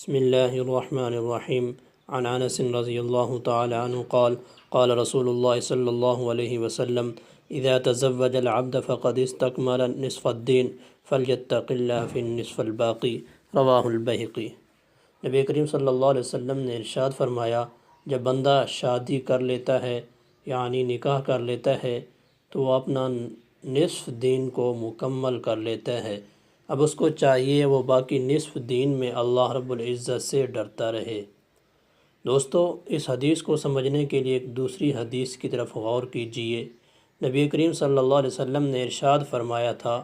بسم الله الرحمن الرحيم. عن انس رضي الله تعالى عنه قال قال رسول الله صلى الله عليه وسلم اذا تزوج العبد فقد استكمل نصف الدين فليتق الله في النصف الباقي. رواہ البیہقی. نبی کریم صلی اللہ علیہ وسلم نے ارشاد فرمایا، جب بندہ شادی کر لیتا ہے یعنی نکاح کر لیتا ہے تو وہ اپنا نصف دین کو مکمل کر لیتا ہے. اب اس کو چاہیے وہ باقی نصف دین میں اللہ رب العزت سے ڈرتا رہے. دوستو، اس حدیث کو سمجھنے کے لیے ایک دوسری حدیث کی طرف غور کیجئے. نبی کریم صلی اللہ علیہ وسلم نے ارشاد فرمایا تھا،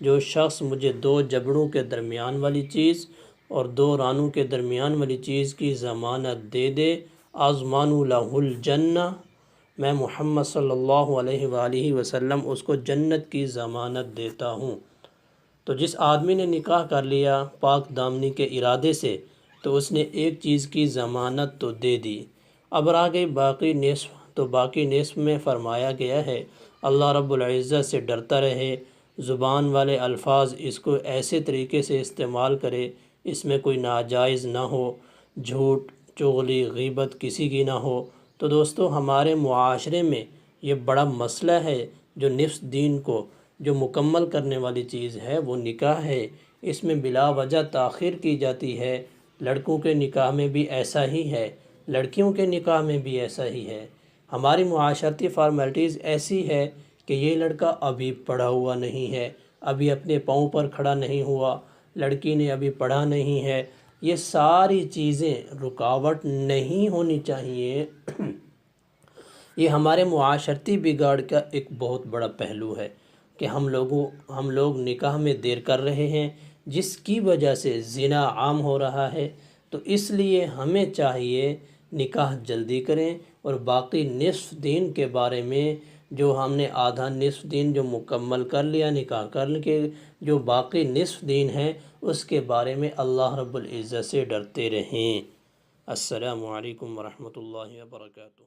جو شخص مجھے 2 جبڑوں کے درمیان والی چیز اور 2 رانوں کے درمیان والی چیز کی ضمانت دے دے، اضمن لہ الجنہ، میں محمد صلی اللہ علیہ وآلہ وسلم اس کو جنت کی ضمانت دیتا ہوں. تو جس آدمی نے نکاح کر لیا پاک دامنی کے ارادے سے تو اس نے ایک چیز کی ضمانت تو دے دی. اب رہ گئی باقی نصف، تو باقی نصف میں فرمایا گیا ہے اللہ رب العزت سے ڈرتا رہے، زبان والے الفاظ اس کو ایسے طریقے سے استعمال کرے اس میں کوئی ناجائز نہ ہو، جھوٹ چغلی غیبت کسی کی نہ ہو. تو دوستو، ہمارے معاشرے میں یہ بڑا مسئلہ ہے. جو نصف دین کو جو مکمل کرنے والی چیز ہے وہ نکاح ہے، اس میں بلا وجہ تاخیر کی جاتی ہے. لڑکوں کے نکاح میں بھی ایسا ہی ہے، لڑکیوں کے نکاح میں بھی ایسا ہی ہے. ہماری معاشرتی فارمیلٹیز ایسی ہے کہ یہ لڑکا ابھی پڑھا ہوا نہیں ہے، ابھی اپنے پاؤں پر کھڑا نہیں ہوا، لڑکی نے ابھی پڑھا نہیں ہے. یہ ساری چیزیں رکاوٹ نہیں ہونی چاہیے. یہ ہمارے معاشرتی بگاڑ کا ایک بہت بڑا پہلو ہے کہ ہم لوگ نکاح میں دیر کر رہے ہیں، جس کی وجہ سے زنا عام ہو رہا ہے. تو اس لیے ہمیں چاہیے نکاح جلدی کریں، اور باقی نصف دین کے بارے میں جو ہم نے آدھا نصف دین جو مکمل کر لیا نکاح کر کے، جو باقی نصف دین ہے اس کے بارے میں اللہ رب العزت سے ڈرتے رہیں. السلام علیکم ورحمۃ اللہ وبرکاتہ.